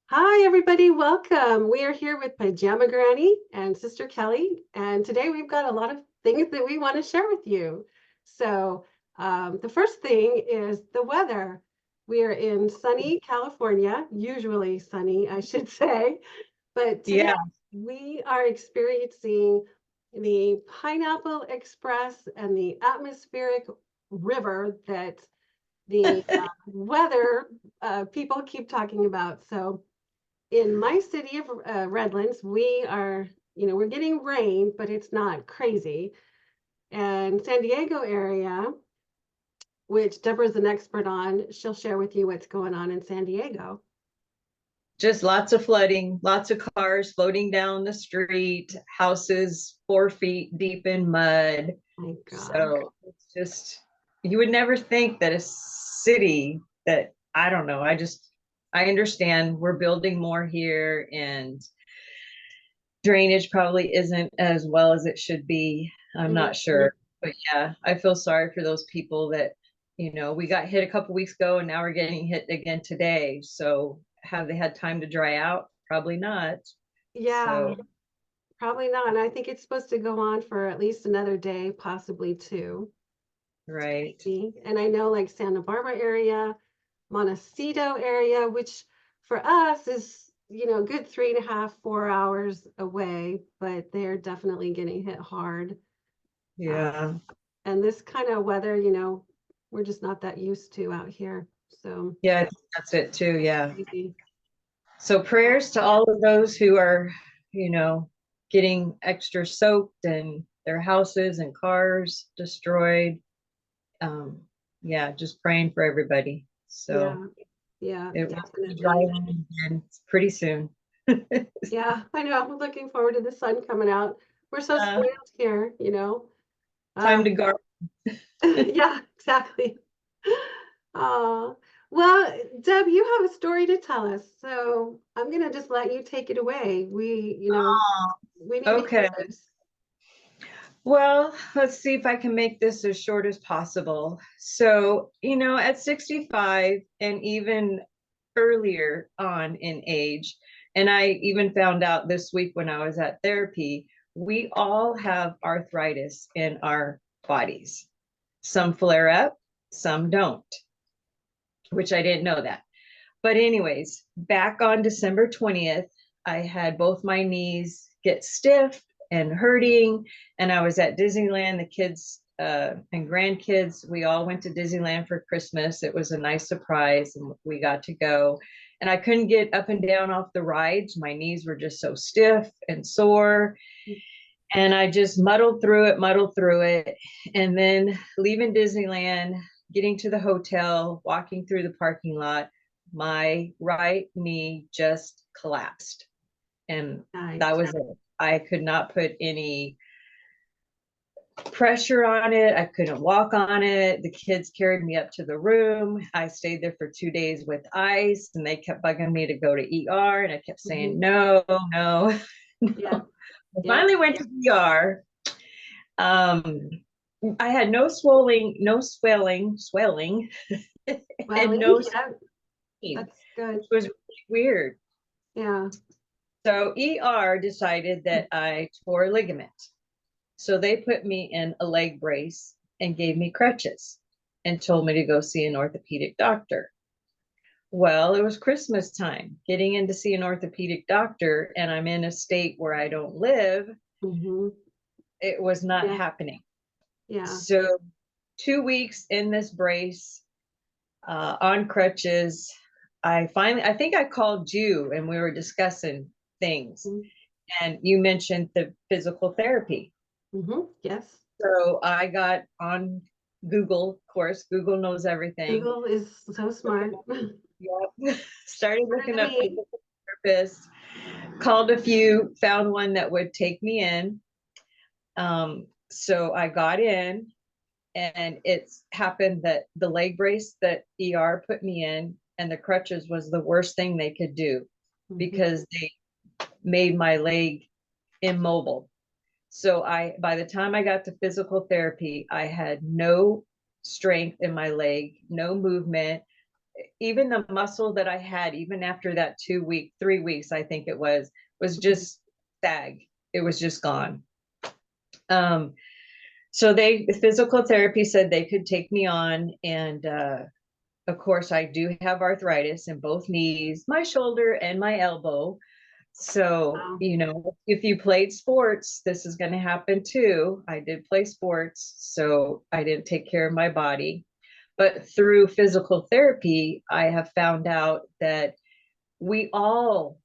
Hi, everybody. Welcome. We are here with Pajama Granny and Sister Kelly, and today we've got a lot of things that we want to share with you. The first thing is the weather. We are in sunny California, usually sunny, I should say, but today Yeah, we are experiencing the Pineapple Express and the atmospheric river that the weather people keep talking about. So, in my city of Redlands, we are, we're getting rain, but it's not crazy. And San Diego area, which Deborah's an expert on, she'll share with you what's going on in San Diego. just lots of flooding, lots of cars floating down the street, houses 4 feet deep in mud. My God. So it's just, you would never think that a city that, I don't know, I understand we're building more here and drainage probably isn't as well as it should be. I'm not Mhm. sure. But yeah, I feel sorry for those people that, we got hit a couple weeks ago and now we're getting hit again today. So have they had time to dry out? Probably not. Yeah, So, probably not. And I think it's supposed to go on for at least another day, possibly two. It's right. crazy. And I know like Santa Barbara area, Montecito area, which for us is, a good 3.5, 4 hours away, but they're definitely getting hit hard. Uh, Yeah. and this kind of weather, we're just not that used to out here. So Yeah, I think that's it too. Yeah. crazy. So prayers to all of those who are, you know, getting extra soaked and their houses and cars destroyed. um, yeah, just praying for everybody. So Yeah, yeah, it will be definitely. driving again pretty soon. Yeah, I know. I'm looking forward to the sun coming out. We're so Uh, spoiled here. Uh, time to garden. yeah, exactly. Oh, well, Deb, you have a story to tell us, so I'm gonna just let you take it away. We need to Okay. hear this. Well, let's see if I can make this as short as possible. So, at 65 and even earlier on in age, and I even found out this week when I was at therapy, we all have arthritis in our bodies. Some flare up, some don't, which I didn't know that. But, anyways, back on December 20th, I had both my knees get stiff and hurting. And I was at Disneyland. The kids and grandkids, we all went to Disneyland for Christmas. It was a nice surprise, and we got to go. And I couldn't get up and down off the rides. My knees were just so stiff and sore. And I just muddled through it. And then leaving Disneyland, getting to the hotel, walking through the parking lot, my right knee just collapsed. And that Nice. was it. I could not put any pressure on it. I couldn't walk on it. The kids carried me up to the room. I stayed there for 2 days with ice, and they kept bugging me to go to ER. And I kept saying, Hmm. no, no, Yeah, no. I yeah. finally went to ER. Um, I had no swelling, and Well, no yeah, pain, that's good. which was really weird. Yeah. So ER decided that I tore a ligament. So they put me in a leg brace and gave me crutches and told me to go see an orthopedic doctor. Well, it was Christmas time, getting in to see an orthopedic doctor, and I'm in a state where I don't live. Hmm. It was not Yeah, happening. yeah. So 2 weeks in this brace, on crutches. I think I called you and we were discussing things, and you mentioned the physical therapy. Mm-hmm. Yes. So I got on Google, of course, Google knows everything. Google is so smart. Yep. Started Smarter looking than up me. physical therapists, called a few, found one that would take me in. So I got in, and it's happened that the leg brace that ER put me in and the crutches was the worst thing they could do, Hmm. because they made my leg immobile. So by the time I got to physical therapy, I had no strength in my leg, no movement. even the muscle that I had, even after that 3 weeks, I think it was just sag. It was just gone. So physical therapy said they could take me on. And of course, I do have arthritis in both knees, my shoulder and my elbow. So, Wow. if you played sports, this is going to happen too. I did play sports, so I didn't take care of my body. But through physical therapy, I have found out that we all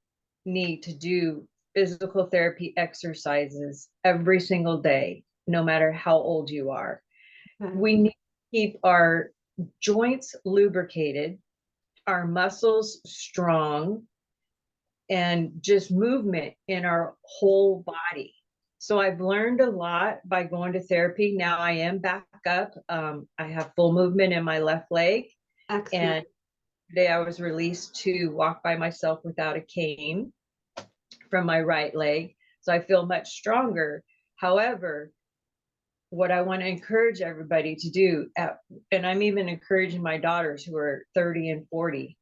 need to do physical therapy exercises every single day, no matter how old you are. Okay. We need to keep our joints lubricated, our muscles strong, and just movement in our whole body. So I've learned a lot by going to therapy. Now I am back up. I have full movement in my left leg. Excellent. And today I was released to walk by myself without a cane from my right leg. So I feel much stronger. However, what I want to encourage everybody to do, and I'm even encouraging my daughters who are 30 and 40,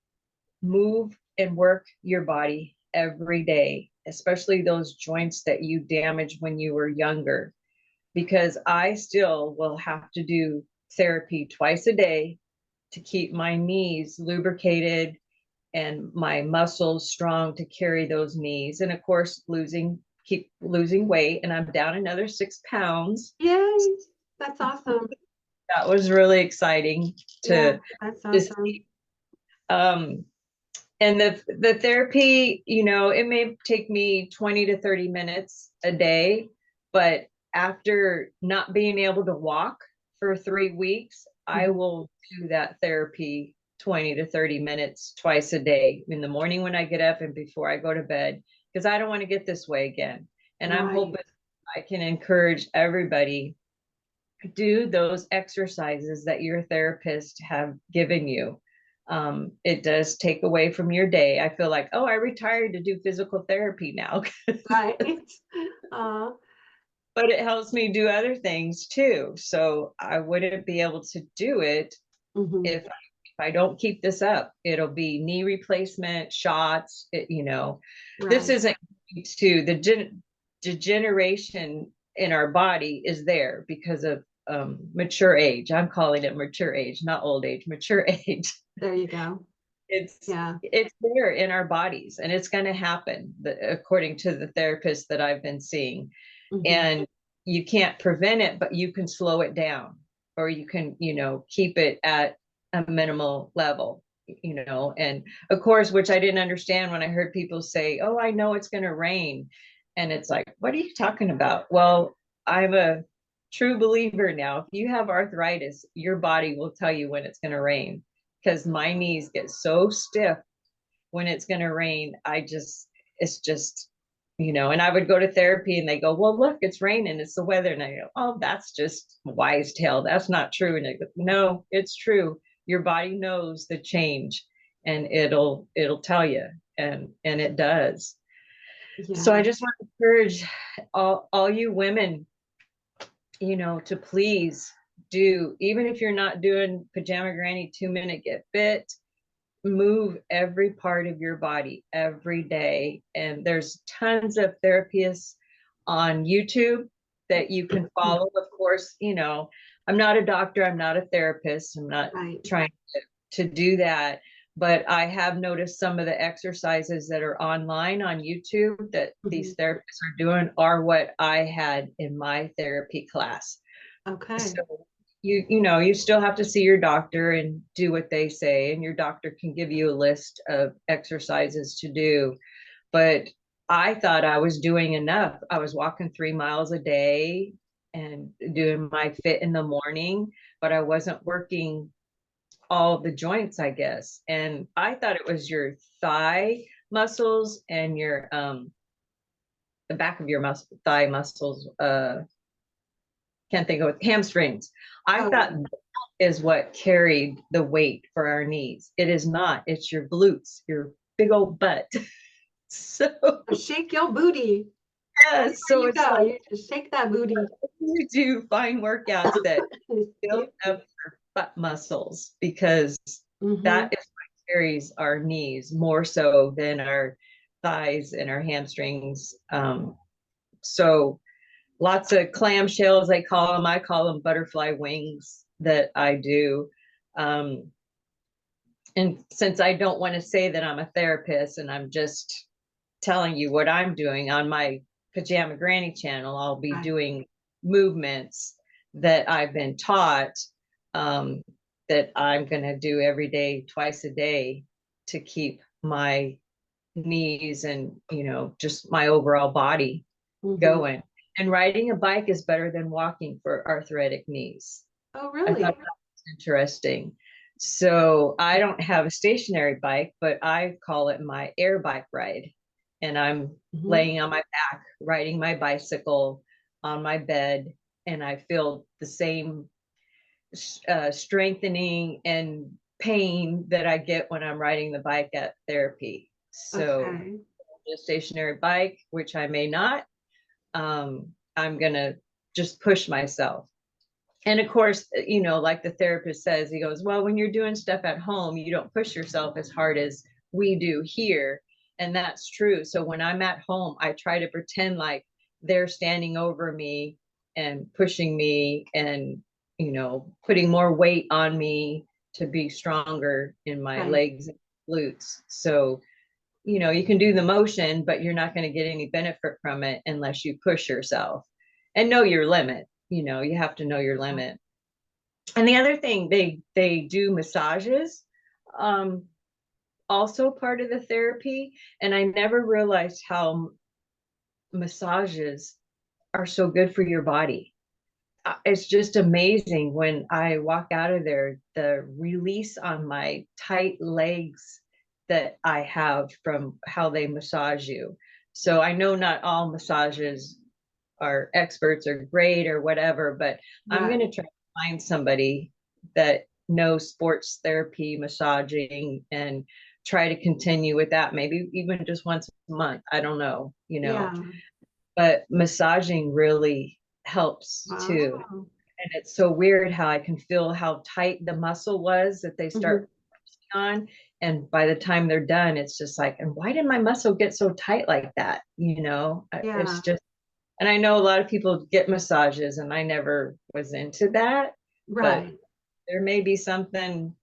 move and work your body every day, especially those joints that you damaged when you were younger, because I still will have to do therapy twice a day to keep my knees lubricated and my muscles strong to carry those knees. And of course, keep losing weight. And I'm down another 6 pounds. Yay, that's awesome. That was really exciting Yeah, to that's just awesome. and the therapy, it may take me 20 to 30 minutes a day, but after not being able to walk for 3 weeks, I Mhm. will do that therapy 20 to 30 minutes twice a day, in the morning when I get up and before I go to bed, because I don't want to get this way again. And I'm Right. hoping I can encourage everybody to do those exercises that your therapist have given you. It does take away from your day. I feel like, oh, I retired to do physical therapy now. Right. Uh, But it helps me do other things too. So I wouldn't be able to do it mhm. if I don't keep this up. It'll be knee replacement, shots. This Right. isn't to the degeneration in our body is there because of mature age. I'm calling it mature age, not old age, mature age. There you go. It's Yeah. it's there in our bodies, and it's going to happen, according to the therapist that I've been seeing. Mhm. And you can't prevent it, but you can slow it down, or you can, keep it at a minimal level, and of course, which I didn't understand when I heard people say, oh, I know it's going to rain. And it's like, what are you talking about? Well, I'm a true believer now. If you have arthritis, your body will tell you when it's going to rain, because my knees get so stiff when it's going to rain. It's just, and I would go to therapy and they go, well, look, it's raining. It's the weather. And I go, oh, that's just wise tale. That's not true. And I go, no, it's true. Your body knows the change, and it'll tell you. And it does. So I Yeah. just want to encourage all you women, to please do, even if you're not doing Pajama Granny 2-minute get fit, move every part of your body every day. And there's tons of therapists on YouTube that you can follow. Of course, I'm not a doctor, I'm not a therapist, I'm not Right. trying to do that. But I have noticed some of the exercises that are online on YouTube that Mhm. these therapists are doing are what I had in my therapy class. Okay. So you still have to see your doctor and do what they say, and your doctor can give you a list of exercises to do. But I thought I was doing enough. I was walking 3 miles a day and doing my fit in the morning, but I wasn't working all the joints, I guess. And I thought it was your thigh muscles and your the back of your thigh muscles, can't think of it, hamstrings. I Oh, thought is what carried the weight for our knees. It is not. It's your glutes, your big old butt. So shake your booty. That's yes, where so you it's go. like You just shake that booty. you do find workouts that build Excuse me. up your butt muscles, because Mhm. that is carries our knees more so than our thighs and our hamstrings. So lots of clamshells, they call them. I call them butterfly wings that I do. And since I don't want to say that I'm a therapist and I'm just telling you what I'm doing on my Pajama Granny channel, I'll be Right. doing movements that I've been taught, that I'm going to do every day, twice a day, to keep my knees and, just my overall body Mhm. going. And riding a bike is better than walking for arthritic knees. Oh, I thought really? that was interesting. So I don't have a stationary bike, but I call it my air bike ride. And I'm Mhm. laying on my back, riding my bicycle on my bed, and I feel the same strengthening and pain that I get when I'm riding the bike at therapy. So Okay. a stationary bike, which I may not, I'm gonna just push myself. And of course, like the therapist says, he goes, well, when you're doing stuff at home, you don't push yourself as hard as we do here. And that's true. So when I'm at home, I try to pretend like they're standing over me and pushing me and, putting more weight on me to be stronger in my Right. legs and glutes. So, you can do the motion, but you're not going to get any benefit from it unless you push yourself and know your limit. You have to know your limit. And the other thing, they do massages, um, also part of the therapy. And I never realized how massages are so good for your body. It's just amazing when I walk out of there, the release on my tight legs that I have from how they massage you. So I know not all massages are experts or great or whatever, but I'm going Right. to try to find somebody that knows sports therapy, massaging, and try to continue with that. Maybe even just once a month. I don't know, Yeah. but massaging really helps too. Wow. And it's so weird how I can feel how tight the muscle was that they Mhm. start on. And by the time they're done, it's just like, and why did my muscle get so tight like that? It's Yeah. just, and I know a lot of people get massages, and I never was into that, but Right. there may be something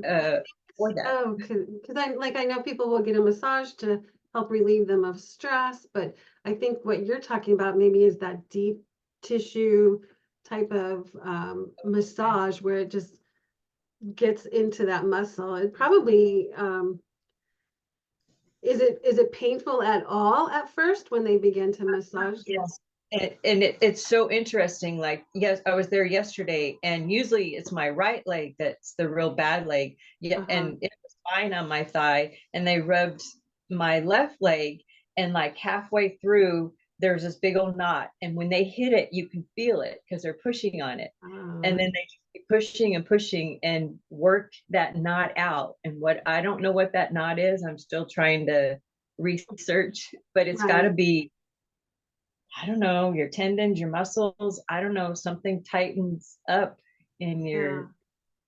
uh, for that. Oh, because I know people will get a massage to help relieve them of stress, but I think what you're talking about maybe is that deep tissue type of massage where it just gets into that muscle. It probably is it painful at all at first when they begin to massage? Yes. It's so interesting. Like, yes, I was there yesterday, and usually it's my right leg that's the real bad leg. Yeah, Uh-huh. and it was fine on my thigh, and they rubbed my left leg, and like halfway through, there's this big old knot. And when they hit it, you can feel it because they're pushing on it. And Oh, then they just keep pushing and pushing and work that knot out. And what I don't know what that knot is, I'm still trying to research, but it's got to right. be, I don't know, your tendons, your muscles, I don't know, something tightens up in Yeah.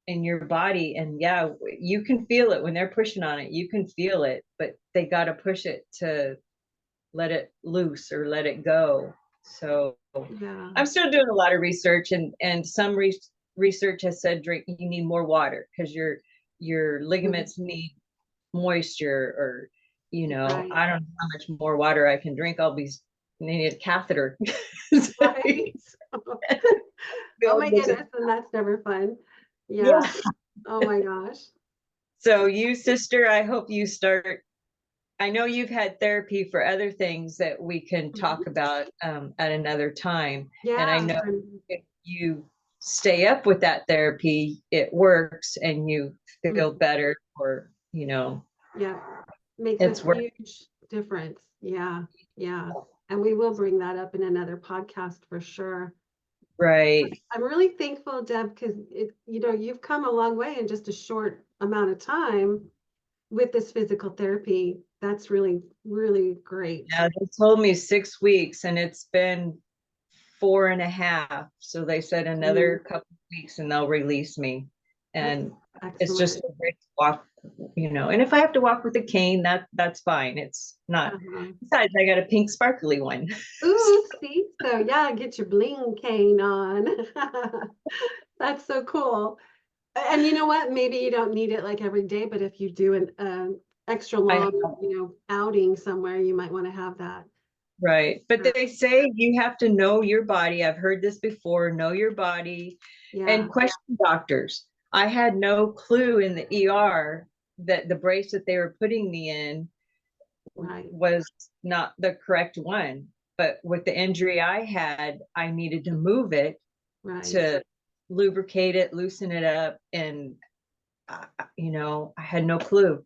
your body. And yeah, you can feel it when they're pushing on it. You can feel it, but they got to push it to let it loose or let it go. So Yeah. I'm still doing a lot of research, and some research has said drink, you need more water because your Mhm. ligaments need moisture, or Right. I don't know how much more water I can drink. I'll be need a catheter. Right. Oh my goodness, and that's never fun. Yeah. Yeah. Oh my gosh. So you, sister, I hope you start. I know you've had therapy for other things that we can talk Mhm. about at another time. And I Yeah. know if you stay up with that therapy, it works and you feel Mhm. better, or, Yeah. Makes a it's work. huge difference. Yeah. Yeah. And we will bring that up in another podcast for sure. Right. I'm really thankful, Deb, because you've come a long way in just a short amount of time with this physical therapy. That's really, really great. Yeah, they told me 6 weeks, and it's been 4.5. So they said Mhm. another couple of weeks and they'll release me. That's And it's just excellent. so grateful walk, and if I have to walk with a cane, that's fine. It's not. Uh-huh. Besides, I got a pink sparkly one. Ooh, see, so yeah, get your bling cane on. That's so cool. And you know what? Maybe you don't need it like every day, but if you do an extra I long, outing somewhere, you might want to have that. Right. But Uh, they say you have to know your body. I've heard this before, know your body and Yeah, question doctors. I had no clue in the ER that the brace that they were putting me in right, was not the correct one. But with the injury I had, I needed to move it right. to lubricate it, loosen it up. And, I had no clue.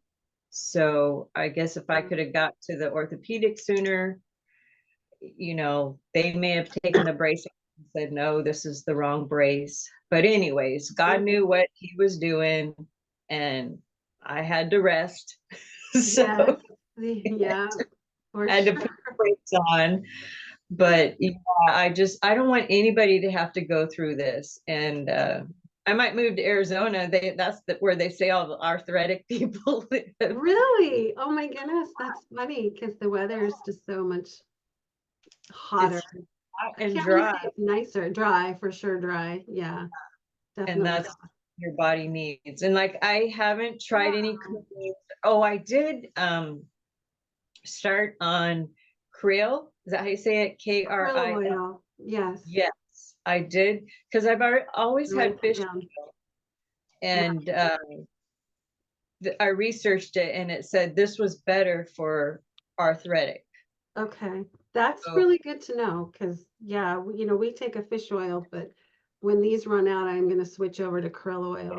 So I guess if I Yeah. could have got to the orthopedic sooner, they may have taken the brace and said, no, this is the wrong brace. But, anyways, God knew what he was doing, and I had to rest. So Yes, yeah, for I had to put sure. the brakes on. Yeah, But yeah, I don't want anybody to have to go through this. And I might move to Arizona. That's where they say all the arthritic people live. really. Oh my goodness, that's funny because the weather is just so much hotter. It's hot I and can't really dry, say it's nicer, dry for sure, dry. Yeah, and definitely. that's your body needs. And like I haven't tried any Wow. creams. Oh, I did start on Krill. Is that how you say it? Krill Kril. oil. Yes. Yes, I did, because I've always had Write that fish down. oil, Right. and I researched it, and it said this was better for arthritic. Okay. That's So, really good to know because, yeah, we take a fish oil, but when these run out, I'm going to switch over to krill oil.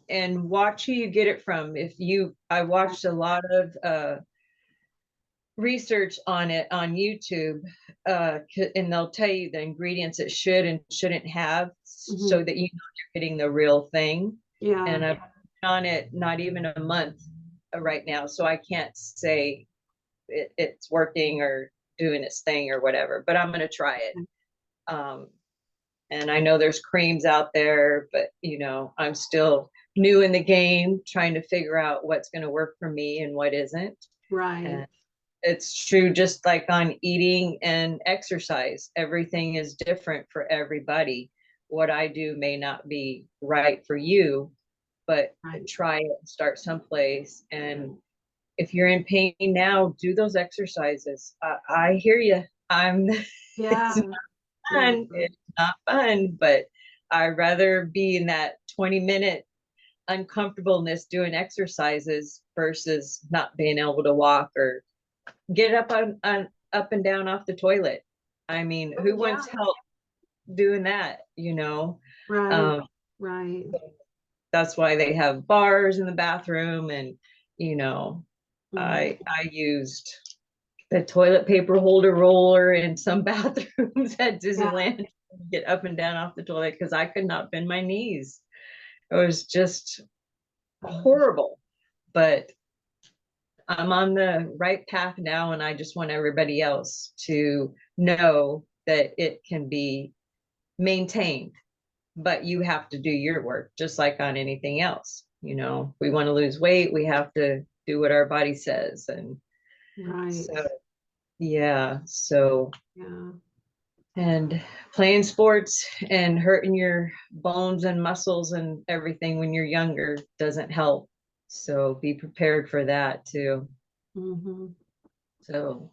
and watch who you get it from. I watched a lot of research on it on YouTube, and they'll tell you the ingredients it should and shouldn't have, Hmm. so that you're getting the real thing. Yeah. And I've been on it not even a month right now, so I can't say it's working or doing its thing or whatever. But I'm going to try it. Um, and I know there's creams out there, but I'm still new in the game, trying to figure out what's going to work for me and what isn't. Right. And it's true, just like on eating and exercise, everything is different for everybody. What I do may not be right for you, but Right. try it, start someplace. And if you're in pain now, do those exercises. I hear you. It's Yeah. Yeah. fun. It's not fun, but I'd rather be in that 20-minute uncomfortableness doing exercises versus not being able to walk or get up and down off the toilet. I mean, Oh, who yeah. wants help doing that? Right. Um, Right. that's why they have bars in the bathroom, and you know, Mm. I used the toilet paper holder roller in some bathrooms at Yeah. Disneyland to get up and down off the toilet because I could not bend my knees. It was just horrible. But I'm on the right path now, and I just want everybody else to know that it can be maintained, but you have to do your work just like on anything else. We want to lose weight, we have to do what our body says. And Right. so, yeah, so, Yeah. and playing sports and hurting your bones and muscles and everything when you're younger doesn't help. So be prepared for that too. Hmm. So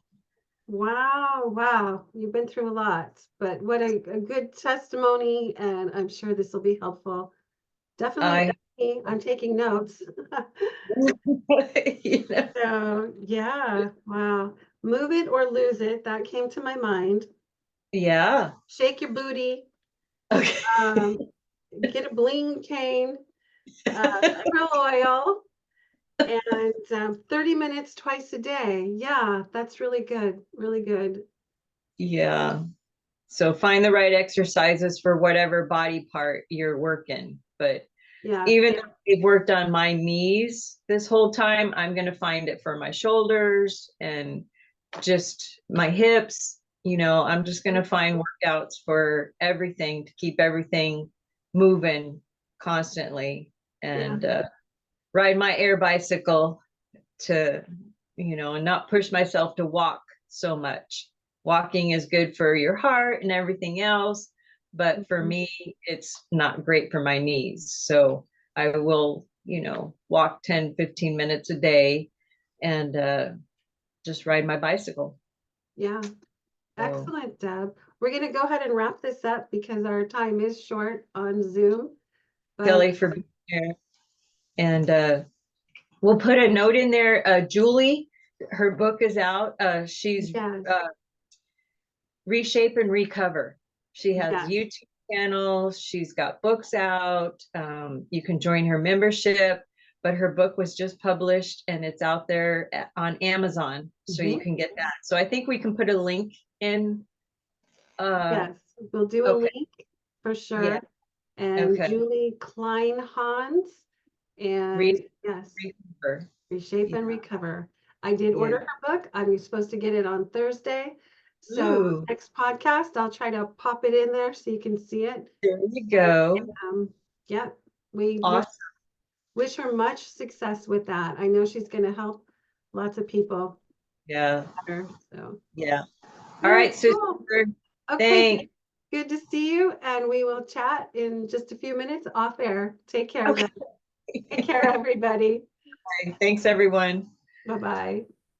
Wow. Wow. You've been through a lot, but what a good testimony, and I'm sure this will be helpful. Definitely. I, I'm taking notes. you know, So, yeah. Wow. Move it or lose it. That came to my mind. yeah. Shake your booty. Okay. Um, get a bling cane, krill oil, and 30 minutes twice a day. Yeah, that's really good. Really good. Yeah. So find the right exercises for whatever body part you're working. But Yeah. even though we've worked on my knees this whole time, I'm going to find it for my shoulders and just my hips. I'm just going to find workouts for everything to keep everything moving constantly. Yeah. And ride my air bicycle to, and not push myself to walk so much. Walking is good for your heart and everything else, but for Mhm. me, it's not great for my knees. So I will, walk 10, 15 minutes a day and just ride my bicycle. Yeah. So Excellent, Deb. We're going to go ahead and wrap this up because our time is short on Zoom. But Kelly for being here. And we'll put a note in there. Julie, her book is out. She's yes, Reshape and Recover. She has yes. YouTube channels. She's got books out. You can join her membership, but her book was just published and it's out there on Amazon, so you Mhm. can get that. So I think we can put a link in. Yes, we'll do a Okay. link for Yeah. sure. And Okay. Julie Klein-Hans, Re- and yes, Recover. Reshape Yeah. and Recover. I did Yeah. order her book. I'm supposed to get it on Thursday. So Ooh, next podcast, I'll try to pop it in there so you can see it. there you And go. yeah, we Awesome. wish her much success with that. I know she's going to help lots of people Yeah. better. So, Yeah. all All right, right, sister. cool. Okay, Thanks. good to see you, and we will chat in just a few minutes off air. Take care, Okay. then. Take care, everybody. Thanks, everyone. Bye-bye.